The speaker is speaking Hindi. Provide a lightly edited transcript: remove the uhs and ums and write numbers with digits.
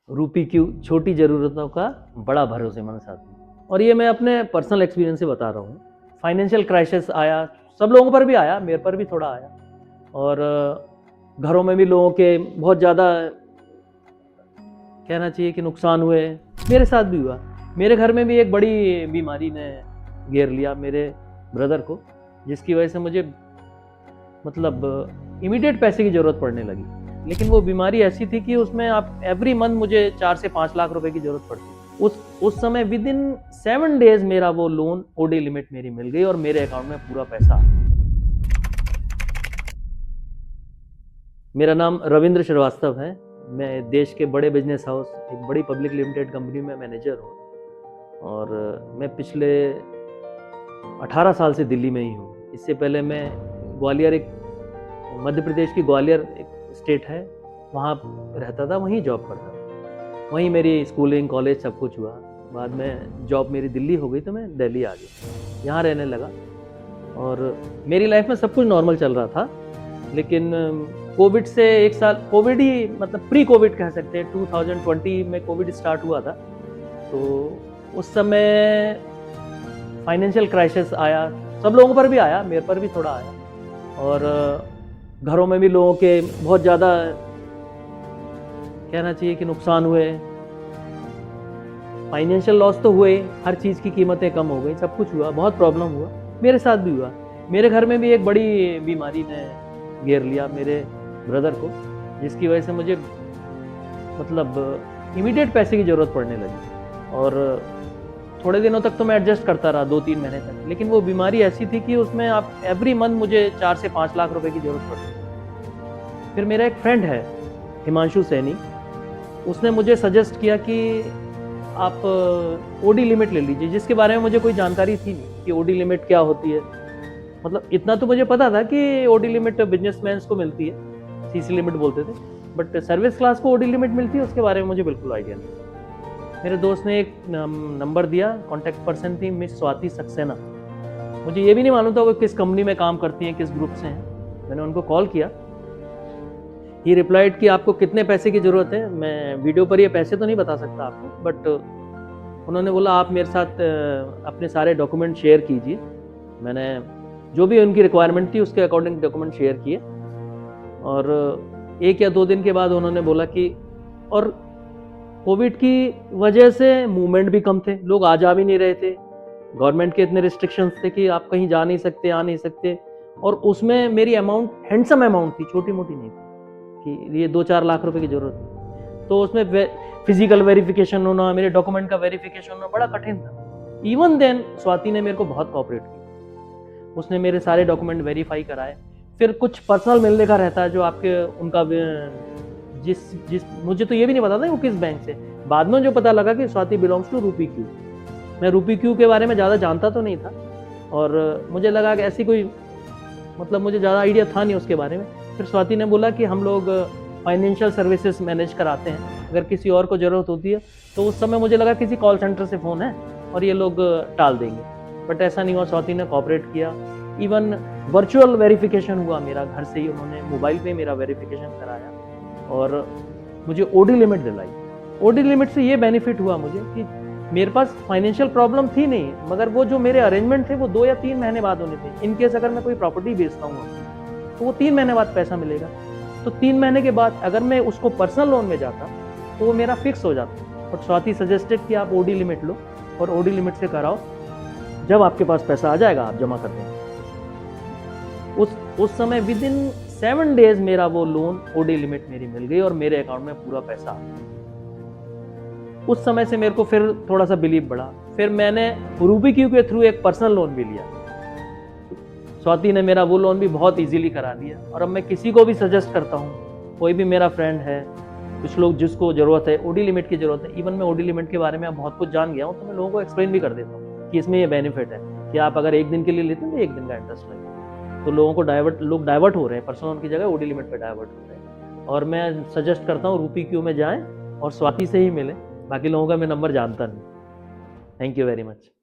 रूपी क्यू छोटी ज़रूरतों का बड़ा भरोसेमंद साथी। और ये मैं अपने पर्सनल एक्सपीरियंस से बता रहा हूँ। फाइनेंशियल क्राइसिस आया, सब लोगों पर भी आया, मेरे पर भी थोड़ा आया। और घरों में भी लोगों के बहुत ज़्यादा कहना चाहिए कि नुकसान हुए। मेरे साथ भी हुआ। मेरे घर में भी एक बड़ी बीमारी ने घेर लिया मेरे ब्रदर को, जिसकी वजह से मुझे मतलब इमीडिएट पैसे की ज़रूरत पड़ने लगी। लेकिन वो बीमारी ऐसी थी कि उसमें आप एवरी मंथ मुझे 4 से 5 लाख रुपए की ज़रूरत पड़ती। उस समय विद इन 7 डेज़ मेरा वो लोन ओडी लिमिट मेरी मिल गई और मेरे अकाउंट में पूरा पैसा। मेरा नाम रविंद्र श्रीवास्तव है। मैं देश के बड़े बिजनेस हाउस, एक बड़ी पब्लिक लिमिटेड कंपनी में मैनेजर हूँ और मैं पिछले 18 साल से दिल्ली में ही हूँ। इससे पहले मैं ग्वालियर, एक मध्य प्रदेश की ग्वालियर एक स्टेट है, वहाँ रहता था, वहीं जॉब करता था। वहीं मेरी स्कूलिंग, कॉलेज सब कुछ हुआ। बाद में जॉब मेरी दिल्ली हो गई तो मैं दिल्ली आ गया, यहाँ रहने लगा। और मेरी लाइफ में सब कुछ नॉर्मल चल रहा था। लेकिन कोविड से एक साल, कोविड ही मतलब प्री कोविड कह सकते हैं, 2020 में कोविड स्टार्ट हुआ था। तो उस समय फाइनेंशियल क्राइसिस आया, सब लोगों पर भी आया, मेरे पर भी थोड़ा आया। और घरों में भी लोगों के बहुत ज़्यादा कहना चाहिए कि नुकसान हुए। फाइनेंशियल लॉस तो हुए, हर चीज़ की कीमतें कम हो गई, सब कुछ हुआ, बहुत प्रॉब्लम हुआ। मेरे साथ भी हुआ। मेरे घर में भी एक बड़ी बीमारी ने घेर लिया मेरे ब्रदर को, जिसकी वजह से मुझे मतलब इमीडिएट पैसे की ज़रूरत पड़ने लगी। और थोड़े दिनों तक तो मैं एडजस्ट करता रहा, 2-3 महीने तक। लेकिन वो बीमारी ऐसी थी कि उसमें आप एवरी मंथ मुझे 4 से 5 लाख रुपए की ज़रूरत पड़ती। फिर मेरा एक फ्रेंड है, हिमांशु सैनी, उसने मुझे सजेस्ट किया कि आप ओडी लिमिट ले लीजिए, जिसके बारे में मुझे कोई जानकारी थी नहीं कि ओडी लिमिट क्या होती है। मतलब इतना तो मुझे पता था कि ओडी लिमिट बिजनेसमैन को मिलती है, सीसी लिमिट बोलते थे, बट सर्विस क्लास को ओडी लिमिट मिलती है उसके बारे में मुझे बिल्कुल आइडिया नहीं। मेरे दोस्त ने एक नंबर दिया, कॉन्टैक्ट पर्सन थी मिस स्वाति सक्सेना। मुझे ये भी नहीं मालूम था वो किस कंपनी में काम करती हैं, किस ग्रुप से हैं। मैंने उनको कॉल किया। ही रिप्लाइड कि आपको कितने पैसे की ज़रूरत है। मैं वीडियो पर ये पैसे तो नहीं बता सकता आपको, बट उन्होंने बोला आप मेरे साथ अपने सारे डॉक्यूमेंट शेयर कीजिए। मैंने जो भी उनकी रिक्वायरमेंट थी उसके अकॉर्डिंग डॉक्यूमेंट शेयर किए। और 1 या 2 दिन के बाद उन्होंने बोला कि और कोविड की वजह से मूवमेंट भी कम थे, लोग आ जा भी नहीं रहे थे। गवर्नमेंट के इतने रिस्ट्रिक्शंस थे कि आप कहीं जा नहीं सकते, आ नहीं सकते। और उसमें मेरी अमाउंट हैंडसम अमाउंट थी, छोटी मोटी नहीं थी कि ये 2-4 लाख रुपए की ज़रूरत थी। तो उसमें फिजिकल वेरिफिकेशन होना, मेरे डॉक्यूमेंट का वेरिफिकेशन होना बड़ा कठिन था। इवन देन स्वाति ने मेरे को बहुत कोऑपरेट किया। उसने मेरे सारे डॉक्यूमेंट वेरीफाई कराए। फिर कुछ पर्सनल मिलने का रहता है जो आपके उनका जिस मुझे तो ये भी नहीं पता था वो किस बैंक से। बाद में जो पता लगा कि स्वाति बिलोंग्स टू रूपी क्यू। मैं रूपी क्यू के बारे में ज़्यादा जानता तो नहीं था और मुझे लगा कि ऐसी कोई मतलब मुझे ज़्यादा आइडिया था नहीं उसके बारे में। फिर स्वाति ने बोला कि हम लोग फाइनेंशियल सर्विसेज मैनेज कराते हैं, अगर किसी और को ज़रूरत होती है। तो उस समय मुझे लगा किसी कॉल सेंटर से फ़ोन है और ये लोग टाल देंगे, बट ऐसा नहीं हुआ। स्वाति ने कोऑपरेट किया। इवन वर्चुअल वेरिफिकेशन हुआ मेरा, घर से ही उन्होंने मोबाइल पे मेरा वेरिफिकेशन कराया और मुझे ओडी लिमिट दिलाई। ओडी लिमिट से ये बेनिफिट हुआ मुझे कि मेरे पास फाइनेंशियल प्रॉब्लम थी नहीं, मगर वो जो मेरे अरेंजमेंट थे वो 2 या 3 महीने बाद होने थे। इन केस अगर मैं कोई प्रॉपर्टी बेचता हूँ तो वो 3 महीने बाद पैसा मिलेगा। तो 3 महीने के बाद अगर मैं उसको पर्सनल लोन में जाता तो वो मेरा फिक्स हो जाता। बट स्वाति सजेस्टेड कि आप ओडी लिमिट लो और ओडी लिमिट से कराओ, जब आपके पास पैसा आ जाएगा आप जमा कर देंगे। उस समय विद इन 7 डेज मेरा वो लोन ओडी लिमिट मेरी मिल गई और मेरे अकाउंट में पूरा पैसा आ गया। उस समय से मेरे को फिर थोड़ा सा बिलीव बढ़ा। फिर मैंने रूबी क्यू के थ्रू एक पर्सनल लोन भी लिया। स्वाति ने मेरा वो लोन भी बहुत इजीली करा दिया और अब मैं किसी को भी सजेस्ट करता हूँ, कोई भी मेरा फ्रेंड है, कुछ लोग जिसको ज़रूरत है, ओडी लिमिट की ज़रूरत है। इवन मैं ओडी लिमिट के बारे में अब बहुत कुछ जान गया हूँ तो मैं लोगों को एक्सप्लेन भी कर देता हूँ कि इसमें ये बेनिफिट है कि आप अगर 1 दिन के लिए लेते हैं तो 1 दिन का इंटरेस्ट लगेगा। तो लोगों को लोग डाइवर्ट हो रहे हैं, पर्सनल लोन की जगह ओडी लिमिट पे डाइवर्ट हो रहे हैं। और मैं सजेस्ट करता हूँ रूपी क्यू में जाएं और स्वाति से ही मिलें, बाकी लोगों का मैं नंबर जानता नहीं। Thank you very much.